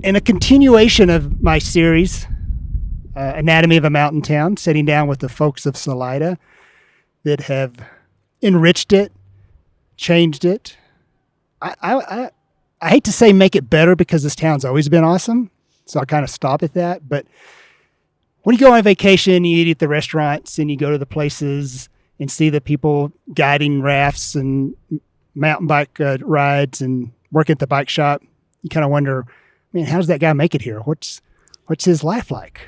in a continuation of my series, Anatomy of a Mountain Town, sitting down with the folks of Salida that have enriched it, changed it. I hate to say make it better because this town's always been awesome, so I kind of stop at that. But when you go on vacation, you eat at the restaurants and you go to the places and see the people guiding rafts and mountain bike rides and work at the bike shop, you kind of wonder, man, how does that guy make it here? What's his life like?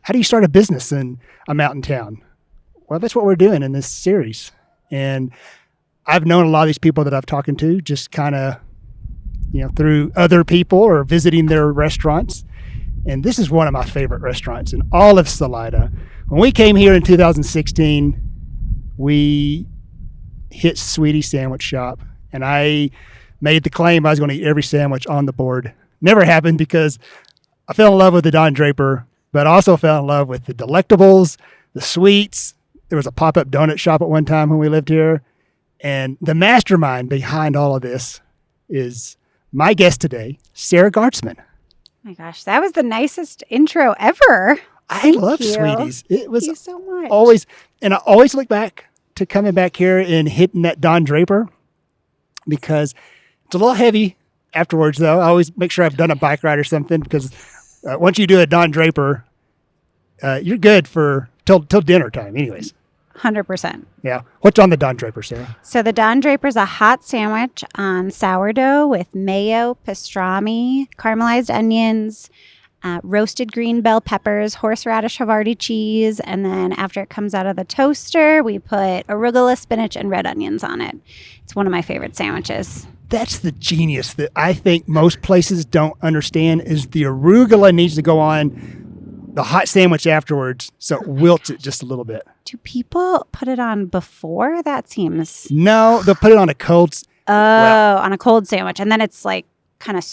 How do you start a business in a mountain town? Well, that's what we're doing in this series. And I've known a lot of these people that I've talked to just kind of, through other people or visiting their restaurants. And this is one of my favorite restaurants in all of Salida. When we came here in 2016, we hit Sweetie's Sandwich Shop. And I made the claim I was going to eat every sandwich on the board. Never happened because I fell in love with the Don Draper, but also fell in love with the delectables, the sweets. There was a pop-up donut shop at one time when we lived here. And the mastermind behind all of this is my guest today, Sarah Gartzman. Oh my gosh, that was the nicest intro ever. I love Sweetie's. It was Thank you so much. always, and I always look back to coming back here and hitting that Don Draper because it's a little heavy afterwards, though. I always make sure I've done a bike ride or something because once you do a Don Draper, you're good for till dinner time anyways. 100%. Yeah. What's on the Don Draper, Sarah? So the Don Draper's a hot sandwich on sourdough with mayo, pastrami, caramelized onions, roasted green bell peppers, horseradish Havarti cheese, and then after it comes out of the toaster, we put arugula, spinach, and red onions on it. It's one of my favorite sandwiches. That's the genius that I think most places don't understand is the arugula needs to go on the hot sandwich afterwards so it wilts it just a little bit. Do people put it on before? That seems... No, they'll put it on a cold... on a cold sandwich. And then it's like kind of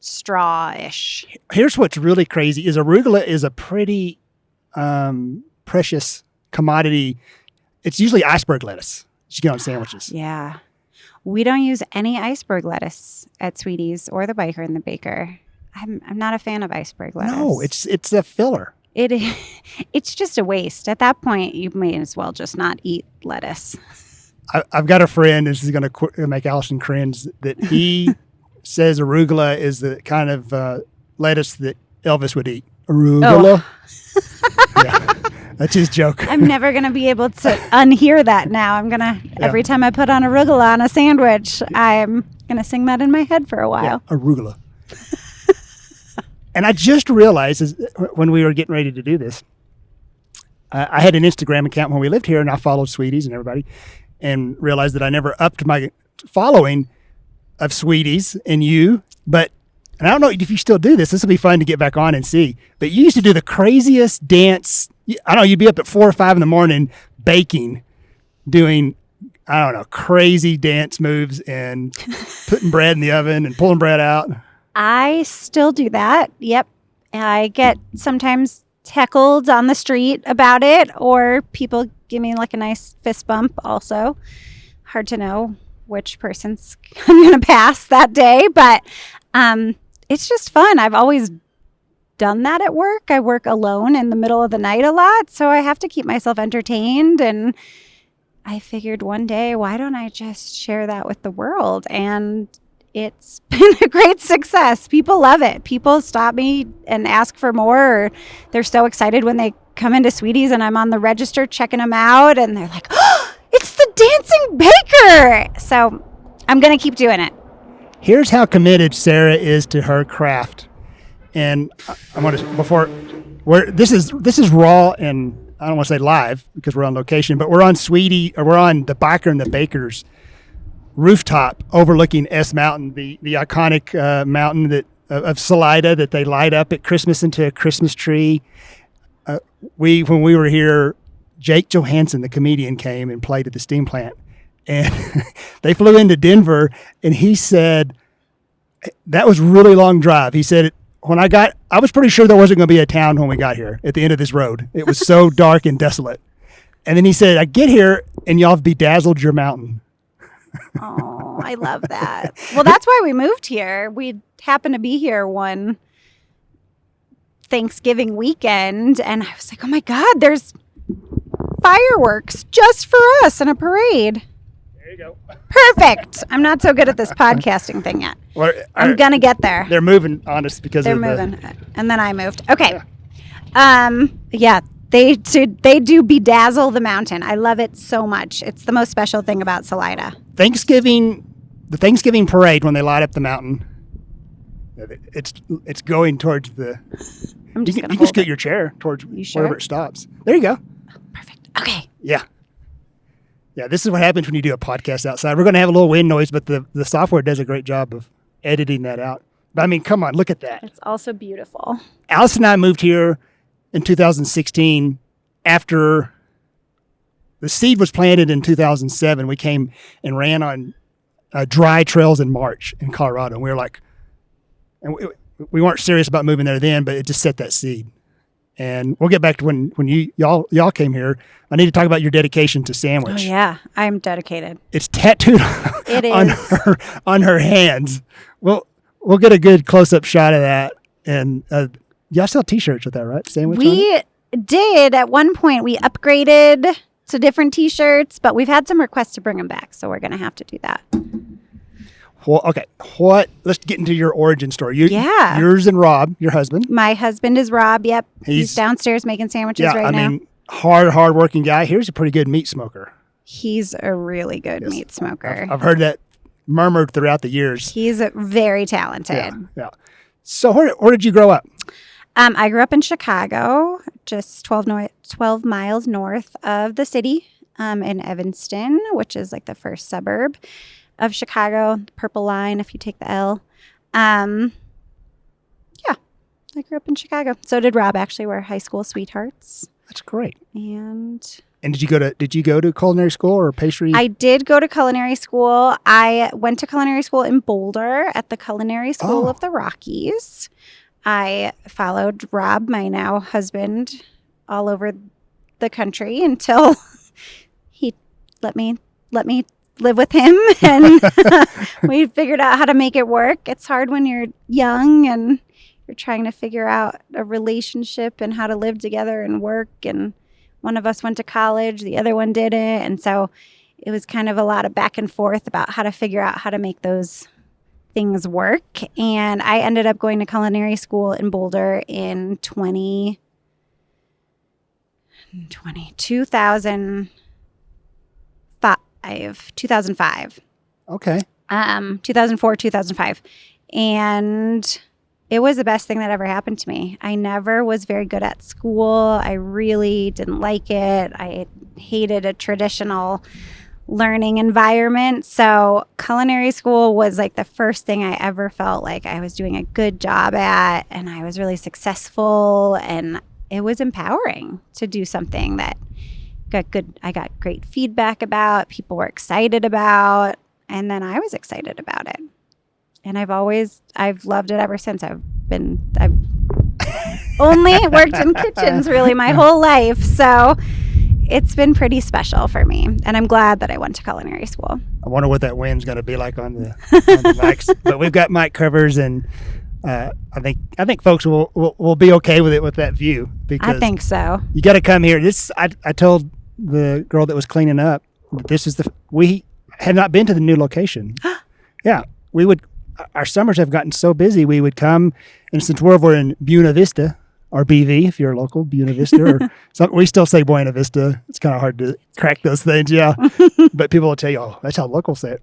straw-ish. Here's what's really crazy is arugula is a pretty precious commodity. It's usually iceberg lettuce you get on sandwiches. Yeah. We don't use any iceberg lettuce at Sweetie's or the Biker and the Baker. I'm not a fan of iceberg lettuce. No, it's a filler. It's just a waste. At that point, you may as well just not eat lettuce. I've got a friend, this is going to make Allison cringe, that he says arugula is the kind of lettuce that Elvis would eat. Arugula? Oh. Yeah, that's his joke. I'm never going to be able to unhear that now. I'm going to, every time I put on arugula on a sandwich, I'm going to sing that in my head for a while. Yeah, arugula. And I just realized when we were getting ready to do this, I had an Instagram account when we lived here, and I followed Sweetie's and everybody, and realized that I never upped my following of Sweetie's and you. And I don't know if you still do this. This will be fun to get back on and see. But you used to do the craziest dance. I don't know, you'd be up at 4 or 5 in the morning baking, doing, I don't know, crazy dance moves and putting bread in the oven and pulling bread out. I still do that. Yep. I get sometimes heckled on the street about it, or people give me like a nice fist bump also. Hard to know which person's I'm going to pass that day, but it's just fun. I've always done that at work. I work alone in the middle of the night a lot, so I have to keep myself entertained, and I figured one day, why don't I just share that with the world? And it's been a great success. People love it. People stop me and ask for more. Or they're so excited when they come into Sweetie's and I'm on the register checking them out. And they're like, oh, it's the dancing baker. So I'm going to keep doing it. Here's how committed Sarah is to her craft. And I want to, this is raw and I don't want to say live because we're on location, but we're on we're on the Biker and the Baker's rooftop overlooking S Mountain, the iconic mountain that of Salida that they light up at Christmas into a Christmas tree. When we were here, Jake Johansson, the comedian, came and played at the steam plant, and they flew into Denver. And he said that was a really long drive. He said I was pretty sure there wasn't going to be a town when we got here at the end of this road. It was so dark and desolate. And then he said, I get here and y'all have bedazzled your mountain. Oh, I love that. Well, that's why we moved here. We happened to be here one Thanksgiving weekend, and I was like, oh my God, there's fireworks just for us in a parade. There you go. Perfect. I'm not so good at this podcasting thing yet. Well, I'm going to get there. They're moving on us because They're of moving. And then I moved. Okay. Yeah. They do bedazzle the mountain. I love it so much. It's the most special thing about Salida. the Thanksgiving parade when they light up the mountain. It's going towards the. I'm just you going can to scoot your chair towards sure? wherever it stops. There you go. Perfect. Okay. Yeah. Yeah, this is what happens when you do a podcast outside. We're going to have a little wind noise, but the software does a great job of editing that out. But I mean, come on, look at that. It's also beautiful. Alice and I moved here in 2016 after the seed was planted in 2007. We came and ran on dry trails in March in Colorado. And we were like, and we weren't serious about moving there then, but it just set that seed. And we'll get back to when y'all came here. I need to talk about your dedication to sandwich. Oh yeah, I'm dedicated. It's tattooed It on her hands. We'll get a good close up shot of that. And y'all sell T-shirts with that, right? Sandwich. We did at one point. We upgraded to different T-shirts, but we've had some requests to bring them back, so we're going to have to do that. Well, okay. Let's get into your origin story. Yeah. Yours and Rob, your husband. My husband is Rob. Yep. He's downstairs making sandwiches right now. I mean, hard working guy. Here's a pretty good meat smoker. He's a really good meat smoker. I've heard that murmured throughout the years. He's very talented. Yeah. So where did you grow up? I grew up in Chicago, just 12 miles north of the city, in Evanston, which is like the first suburb of Chicago, Purple Line, if you take the L. Yeah, I grew up in Chicago. So did Rob. Actually, we're high school sweethearts. That's great. And did you go to culinary school or pastry? I did go to culinary school. I went to culinary school in Boulder at the Culinary School of the Rockies. I followed Rob, my now husband, all over the country until he let me live with him, and we figured out how to make it work. It's hard when you're young and you're trying to figure out a relationship and how to live together and work, and one of us went to college, the other one didn't, and so it was kind of a lot of back and forth about how to figure out how to make those things work. And I ended up going to culinary school in Boulder in 2005. Okay. 2004, 2005. And it was the best thing that ever happened to me. I never was very good at school. I really didn't like it. I hated a traditional learning environment. So culinary school was like the first thing I ever felt like I was doing a good job at, and I was really successful, and it was empowering to do something that I got great feedback about, people were excited about, and then I was excited about it. And I've loved it ever since. I've only worked in kitchens really my whole life. So it's been pretty special for me, and I'm glad that I went to culinary school. I wonder what that wind's going to be like on the mics. But we've got mic covers, and I think folks will be okay with it with that view, because I think so. You got to come here. I told the girl that was cleaning up that we had not been to the new location. Yeah, our summers have gotten so busy. We would come, and since we're in Buena Vista, or BV, if you're local, Buena Vista, or we still say Buena Vista. It's kind of hard to crack those things, yeah. But people will tell you, oh, that's how locals say it.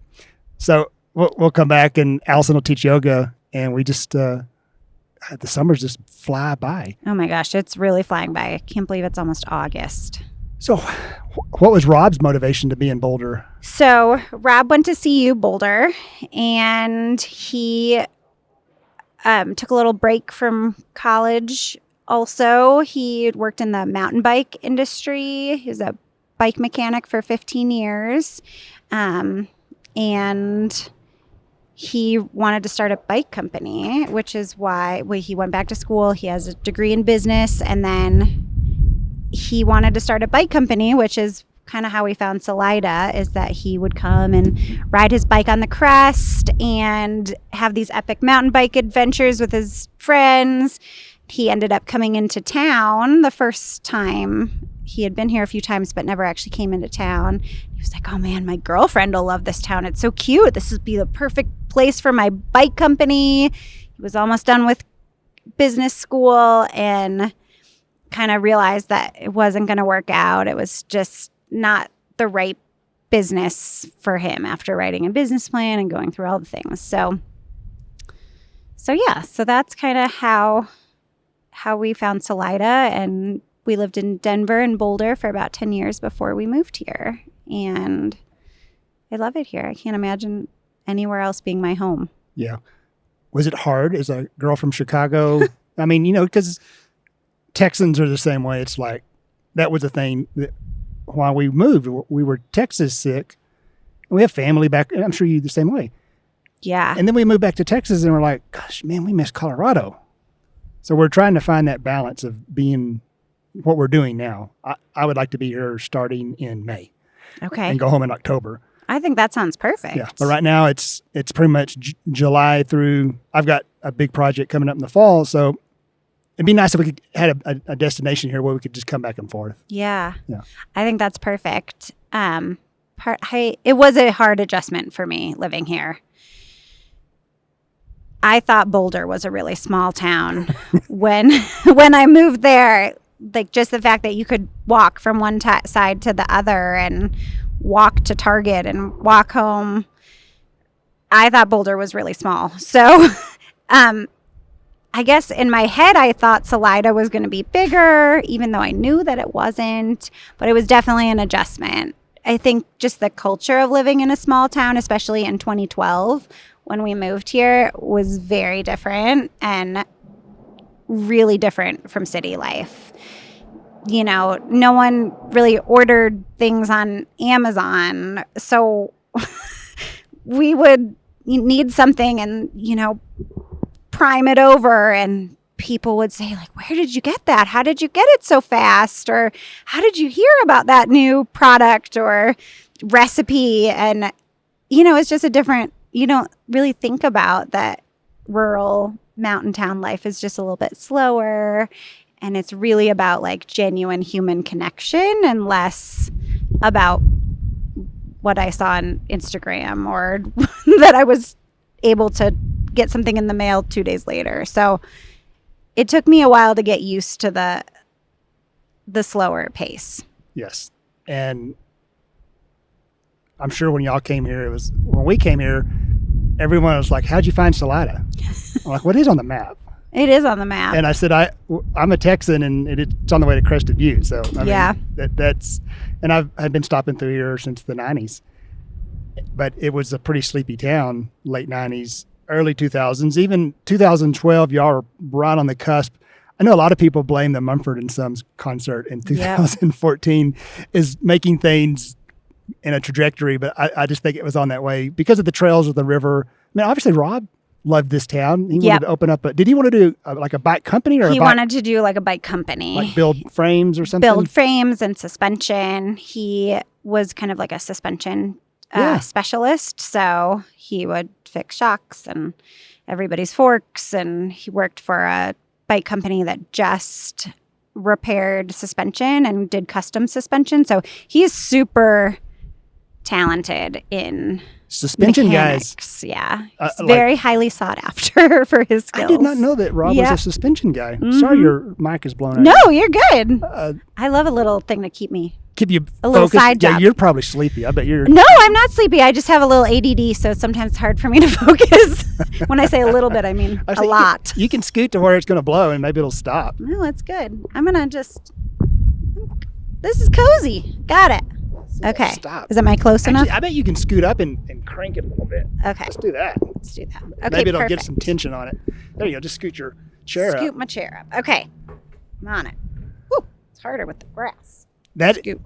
So we'll come back, and Allison will teach yoga, and we just, the summers just fly by. Oh my gosh, it's really flying by. I can't believe it's almost August. So what was Rob's motivation to be in Boulder? So Rob went to CU Boulder, and he took a little break from college. Also, he had worked in the mountain bike industry. He was a bike mechanic for 15 years. And he wanted to start a bike company, which is why he went back to school. He has a degree in business, and then he wanted to start a bike company, which is kind of how we found Salida, is that he would come and ride his bike on the crest and have these epic mountain bike adventures with his friends, he ended up coming into town the first time. He had been here a few times, but never actually came into town. He was like, oh man, my girlfriend will love this town. It's so cute. This would be the perfect place for my bike company. He was almost done with business school and kind of realized that it wasn't going to work out. It was just not the right business for him after writing a business plan and going through all the things. So that's kind of how we found Salida, and we lived in Denver and Boulder for about 10 years before we moved here. And I love it here. I can't imagine anywhere else being my home. Yeah. Was it hard as a girl from Chicago? I mean, because Texans are the same way. It's like, that was the thing that while we moved, we were Texas sick. And we have family back, and I'm sure you the same way. Yeah. And then we moved back to Texas and we're like, gosh, man, we miss Colorado. So we're trying to find that balance of being what we're doing now. I would like to be here starting in May. Okay. And go home in October. I think that sounds perfect. Yeah. But right now it's pretty much July through, I've got a big project coming up in the fall. So it'd be nice if we could had a destination here where we could just come back and forth. Yeah. Yeah. I think that's perfect. It was a hard adjustment for me living here. I thought Boulder was a really small town when I moved there. Like, just the fact that you could walk from one side to the other and walk to Target and walk home. I thought Boulder was really small. So I guess in my head, I thought Salida was going to be bigger, even though I knew that it wasn't. But it was definitely an adjustment. I think just the culture of living in a small town, especially in 2012, when we moved here, was very different and really different from city life. No one really ordered things on Amazon. So we would need something and, prime it over, and people would say, like, where did you get that? How did you get it so fast? Or how did you hear about that new product or recipe? And, it's just a different, you don't really think about that rural mountain town life is just a little bit slower. And it's really about like genuine human connection and less about what I saw on Instagram or that I was able to get something in the mail 2 days later. So it took me a while to get used to the slower pace. Yes. And I'm sure when y'all came here, when we came here, everyone was like, how'd you find Salida? I'm like, what is on the map? It is on the map. And I said, I'm a Texan and it's on the way to Crested Butte. So yeah, that's, and I've been stopping through here since the 90s, but it was a pretty sleepy town, late 90s, early 2000s, even 2012, y'all were right on the cusp. I know a lot of people blame the Mumford & Sons concert in 2014 is making things in a trajectory, but I just think it was on that way because of the trails of the river. I mean, obviously Rob loved this town. He wanted to open up did he want to do like a bike company or he wanted to do like a bike company, like build frames or something? Build frames and suspension. He was kind of like a suspension specialist. So he would fix shocks and everybody's forks. And he worked for a bike company that just repaired suspension and did custom suspension. So he's super talented in suspension mechanics. Guys. Yeah. He's very highly sought after for his skills. I did not know that Rob was a suspension guy. Mm-hmm. Sorry, your mic is blown out. No, you're good. I love a little thing to keep you focused. Little side job. Yeah, you're probably sleepy. I bet you're. No, I'm not sleepy. I just have a little ADD, so sometimes it's hard for me to focus. When I say a little bit, I mean a lot. You can scoot to where it's going to blow, and maybe it'll stop. No, it's good. I'm going to just... This is cozy. Got it. Okay. Stop. Is that mic close enough? I bet you can scoot up and crank it a little bit. Okay. Let's do that. Okay, Maybe it'll perfect. get some tension on it. There you go. Just scoot your chair up. Scoot my chair up. Okay. I'm on it. Whew. It's harder with the grass. Scoot.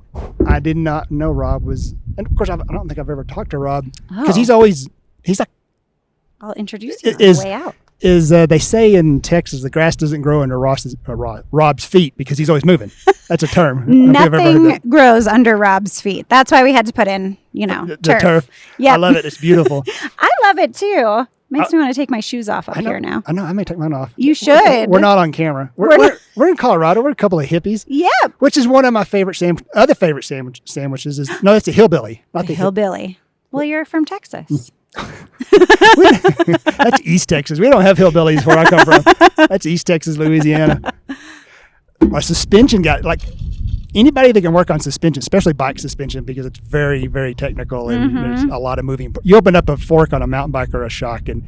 I did not know Rob was... And, of course, I don't think I've ever talked to Rob. Because he's like... I'll introduce you on the way out. They say in Texas the grass doesn't grow under Rob's feet because he's always moving. That's a term. Nothing grows under Rob's feet. That's why we had to put in, the turf. turf. Yeah, I love it. It's beautiful. I love it too. Makes me want to take my shoes off up here now. I know. I may take mine off. You should. We're not on camera. We're in Colorado. We're a couple of hippies. Yeah. Which is one of my favorite other favorite sandwiches is it's a hillbilly. Not the hillbilly. Well, you're from Texas. That's East Texas. We don't have hillbillies where I come from. That's East Texas, Louisiana. Our suspension guy, like anybody that can work on suspension, especially bike suspension, because it's very, very technical and there's a lot of moving. You open up a fork on a mountain bike or a shock and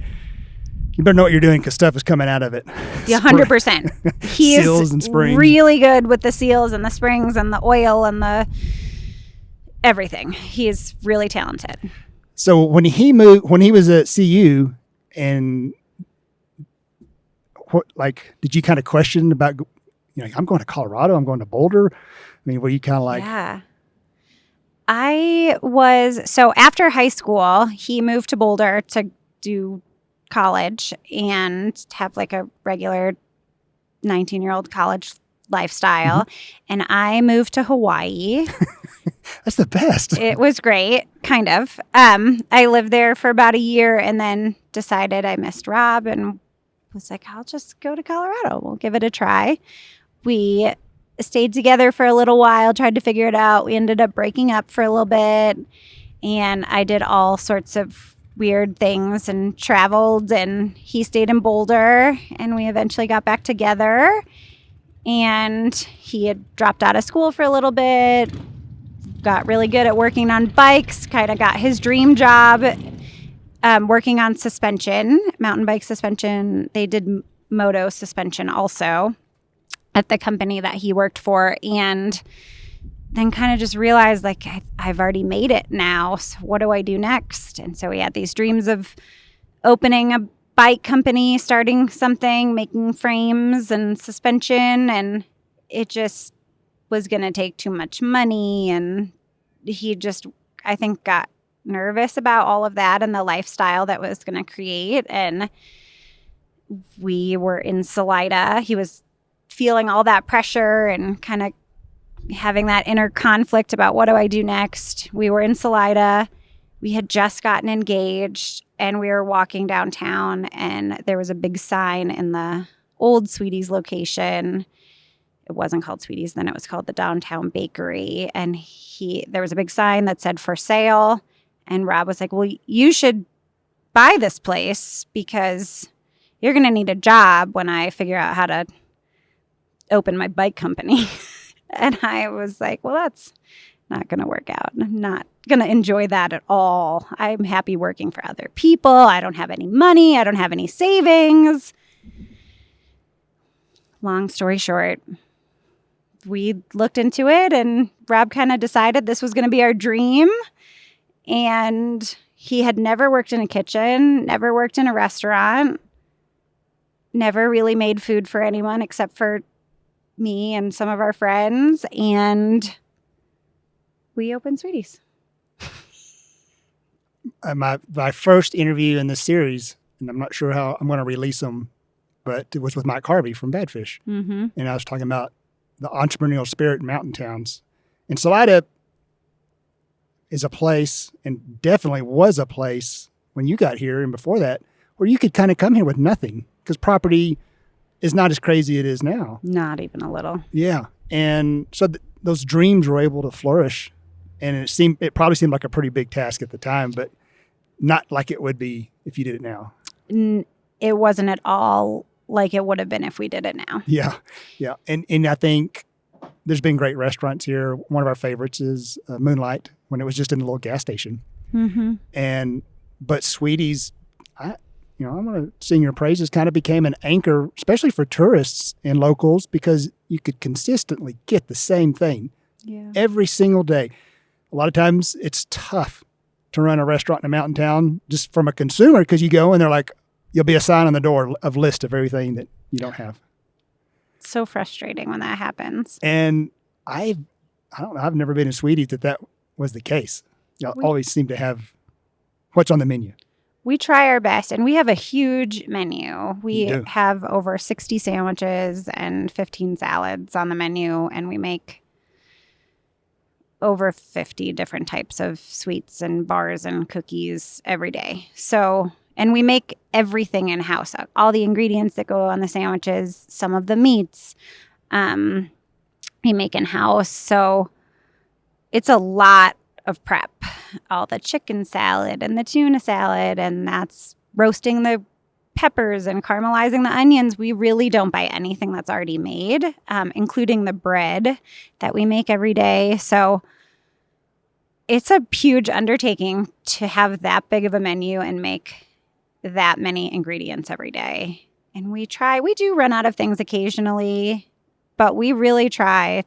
you better know what you're doing because stuff is coming out of it. Yeah, 100%. He seals and springs. Really good with the seals and the springs and the oil and the everything. He's really talented. So when he was at CU, and did you kind of question about, I'm going to Colorado, I'm going to Boulder? I mean, were you kind of like? Yeah. So after high school, he moved to Boulder to do college and have like a regular 19-year-old college lifestyle. And I moved to Hawaii. That's the best. It was great, kind of. I lived there for about a year and then decided I missed Rob and was like, I'll just go to Colorado. We'll give it a try. We stayed together for a little while, tried to figure it out. We ended up breaking up for a little bit, and I did all sorts of weird things and traveled, and he stayed in Boulder, and we eventually got back together. And he had dropped out of school for a little bit, got really good at working on bikes, kind of got his dream job working on suspension, mountain bike suspension. They did moto suspension also at the company that he worked for, and then kind of just realized like I've already made it now. So what do I do next? And so we had these dreams of opening a bike company, starting something, making frames and suspension, and it just was going to take too much money. And he just, I think, got nervous about all of that and the lifestyle that was going to create. And we were in Salida. He was feeling all that pressure and kind of having that inner conflict about what do I do next. We were in Salida. We had just gotten engaged, and we were walking downtown, and there was a big sign in the old Sweeties location. It wasn't called Sweeties then. It was called the Downtown Bakery. And there was a big sign that said for sale. And Rob was like, well, you should buy this place because you're going to need a job when I figure out how to open my bike company. And I was like, well, that's not going to work out. I'm not going to enjoy that at all. I'm happy working for other people. I don't have any money. I don't have any savings. Long story short, we looked into it, and Rob kind of decided this was going to be our dream. And he had never worked in a kitchen, never worked in a restaurant, never really made food for anyone except for me and some of our friends. And we opened Sweeties. My first interview in this series, and I'm not sure how I'm going to release them, but it was with Mike Harvey from Badfish. Mm-hmm. And I was talking about the entrepreneurial spirit in mountain towns. And Salida is a place, and definitely was a place when you got here and before that, where you could kind of come here with nothing because property is not as crazy as it is now. Not even a little. Yeah. And so those dreams were able to flourish. And it probably seemed like a pretty big task at the time, but not like it would be if you did it now. It wasn't at all like it would have been if we did it now. Yeah. Yeah. And I think there's been great restaurants here. One of our favorites is Moonlight, when it was just in a little gas station. Mm-hmm. But Sweeties, I'm going to sing your praises, kind of became an anchor, especially for tourists and locals, because you could consistently get the same thing every single day. A lot of times it's tough to run a restaurant in a mountain town just from a consumer, because you go and they're like, you'll be a sign on the door of list of everything that you don't have. It's so frustrating when that happens. And I don't know, I've never been in Sweeties that was the case. You always seem to have what's on the menu. We try our best, and we have a huge menu. We have over 60 sandwiches and 15 salads on the menu, and we make over 50 different types of sweets and bars and cookies every day. So And we make everything in-house. All the ingredients that go on the sandwiches, some of the meats, we make in-house. So it's a lot of prep. All the chicken salad and the tuna salad, and that's roasting the peppers and caramelizing the onions. We really don't buy anything that's already made, including the bread that we make every day. So it's a huge undertaking to have that big of a menu and make that many ingredients every day. And we do run out of things occasionally, but we really try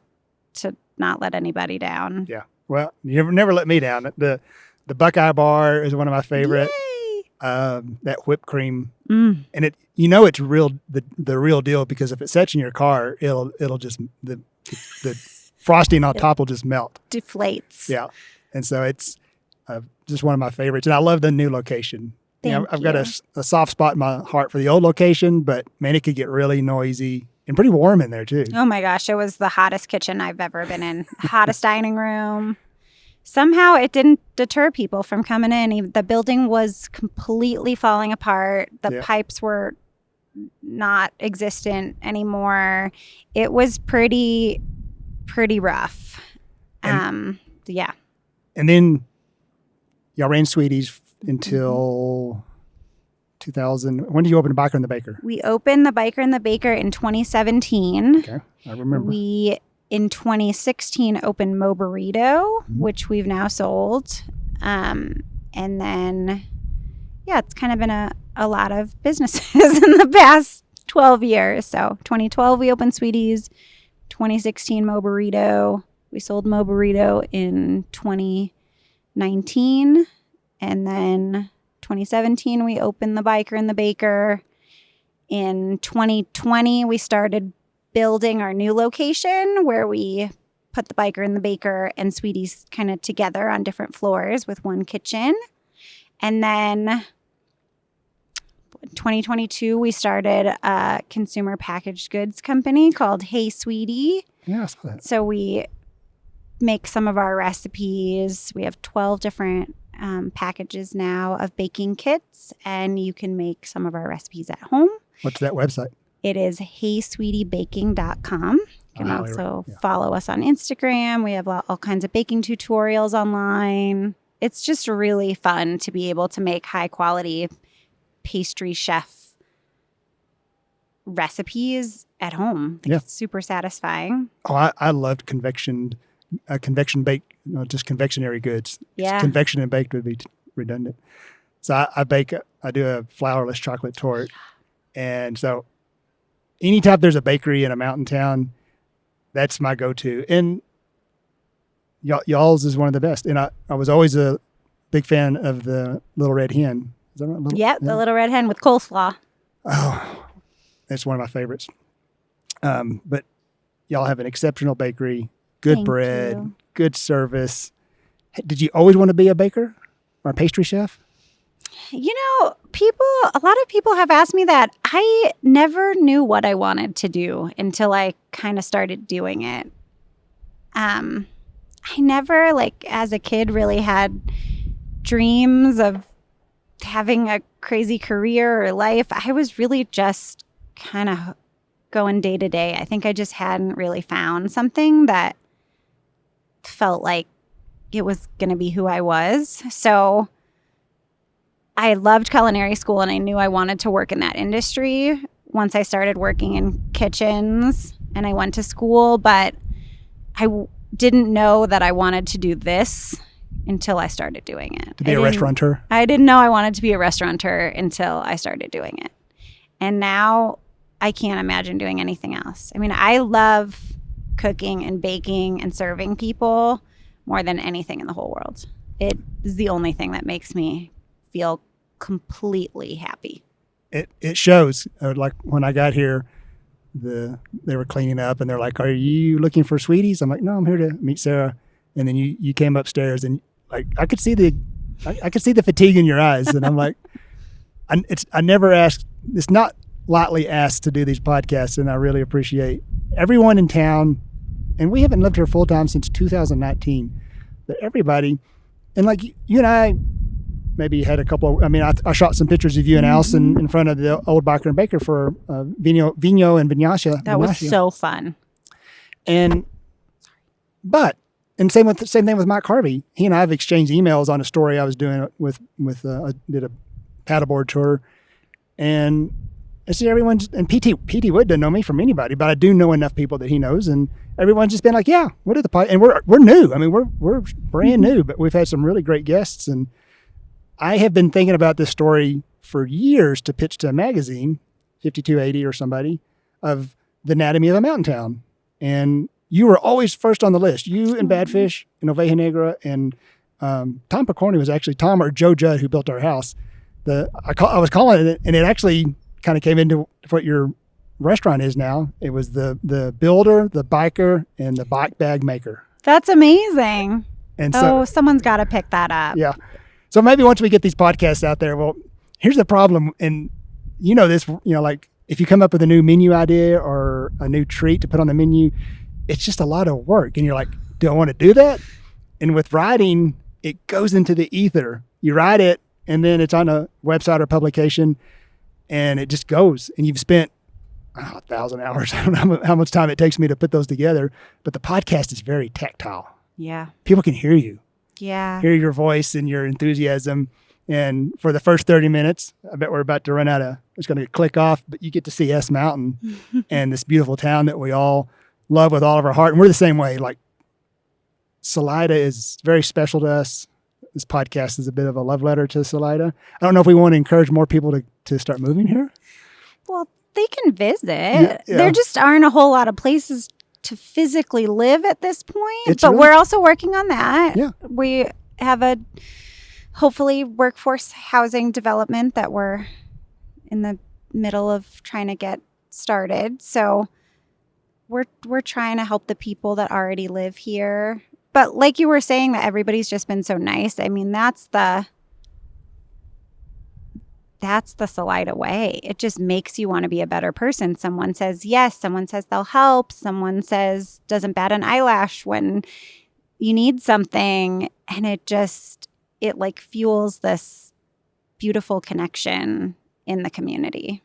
to not let anybody down. Yeah. Well, you never let me down. The Buckeye bar is one of my favorite. Yay! That whipped cream, and it's real, the real deal, because if it sits in your car, it'll just the frosting on top will just melt. Deflates. Yeah, and so it's just one of my favorites, and I love the new location. I've got a soft spot in my heart for the old location, but man, it could get really noisy and pretty warm in there too. Oh my gosh, it was the hottest kitchen I've ever been in. Hottest dining room. Somehow it didn't deter people from coming in. The building was completely falling apart. The pipes were not existent anymore. It was pretty rough. Yeah. And then y'all ran Sweeties until 2000. When did you open the Biker and the Baker? We opened the Biker and the Baker in 2017. Okay, I remember. We, in 2016, opened Mo Burrito, which we've now sold. And then, it's kind of been a lot of businesses in the past 12 years. So 2012, we opened Sweeties. 2016, Mo Burrito. We sold Mo Burrito in 2019. And then 2017, we opened the Biker and the Baker. In 2020, we started building our new location where we put the Biker and the Baker and Sweeties kind of together on different floors with one kitchen. And then in 2022, we started a consumer packaged goods company called Hey Sweetie. Yeah, I saw that. So we make some of our recipes. We have 12 different packages now of baking kits, and you can make some of our recipes at home. What's that website? It is heysweetiebaking.com. You can also follow us on Instagram. We have all kinds of baking tutorials online. It's just really fun to be able to make high quality pastry chef recipes at home. It's super satisfying. Oh, I loved convection baked, just confectionary goods. Yeah. Convection and baked would be redundant. So I do a flourless chocolate torte. And so anytime there's a bakery in a mountain town, that's my go-to. And y'all's is one of the best. And I was always a big fan of the Little Red Hen. Is that right? The Little Red Hen with coleslaw. Oh, that's one of my favorites. But y'all have an exceptional bakery, good bread, good service. Did you always want to be a baker or a pastry chef? A lot of people have asked me that. I never knew what I wanted to do until I kind of started doing it. I never, as a kid, really had dreams of having a crazy career or life. I was really just kind of going day to day. I think I just hadn't really found something that felt like it was going to be who I was. So I loved culinary school, and I knew I wanted to work in that industry once I started working in kitchens and I went to school, but I didn't know that I wanted to do this until I started doing it. To be a restaurateur? I didn't know I wanted to be a restaurateur until I started doing it. And now I can't imagine doing anything else. I mean, I love cooking and baking and serving people more than anything in the whole world. It is the only thing that makes me feel completely happy. It shows. Like when I got here, they were cleaning up and they're like, "Are you looking for Sweeties?" I'm like, "No, I'm here to meet Sarah." And then you came upstairs and I could see the fatigue in your eyes, and I'm like, I never asked. It's not lightly asked to do these podcasts, and I really appreciate everyone in town. And we haven't lived here full time since 2019, but everybody, and like you and I maybe had a couple. I shot some pictures of you and Allison in front of the old Biker and Baker for Vino and Vinyasa. That was so fun. And same thing with Mike Harvey. He and I have exchanged emails on a story I was doing with did a paddleboard tour, and I see everyone's, and PT Wood doesn't know me from anybody, but I do know enough people that he knows, and everyone's just been like, yeah, what are the and we're new. I mean, we're brand new, but we've had some really great guests, and I have been thinking about this story for years to pitch to a magazine, 5280 or somebody, of the anatomy of a mountain town, and you were always first on the list. You and Badfish and Oveja Negra and Tom Picorni was actually Tom or Joe Judd who built our house. I was calling it, and it actually kind of came into what your restaurant is now. It was the builder, the biker, and the bike bag maker. That's amazing. And so, someone's got to pick that up. Yeah. So maybe once we get these podcasts out there, well, here's the problem, and you know this, like if you come up with a new menu idea or a new treat to put on the menu, it's just a lot of work. And you're like, do I want to do that? And with writing, it goes into the ether. You write it, and then it's on a website or publication, and it just goes. And you've spent 1,000 hours. I don't know how much time it takes me to put those together. But the podcast is very tactile. Yeah. People can hear you. Yeah. Hear your voice and your enthusiasm. And for the first 30 minutes, I bet we're about to run out of, it's going to click off, but you get to see S Mountain and this beautiful town that we all love with all of our heart. And we're the same way. Like, Salida is very special to us. This podcast is a bit of a love letter to Salida. I don't know if we want to encourage more people to start moving here. Well, they can visit. Yeah. There just aren't a whole lot of places to physically live at this point. We're also working on that. Yeah. We have a hopefully workforce housing development that we're in the middle of trying to get started. So we're trying to help the people that already live here. But like you were saying, that everybody's just been so nice. I mean, that's the Salida way. It just makes you want to be a better person. Someone says yes. Someone says they'll help. Someone says doesn't bat an eyelash when you need something. And it like fuels this beautiful connection in the community.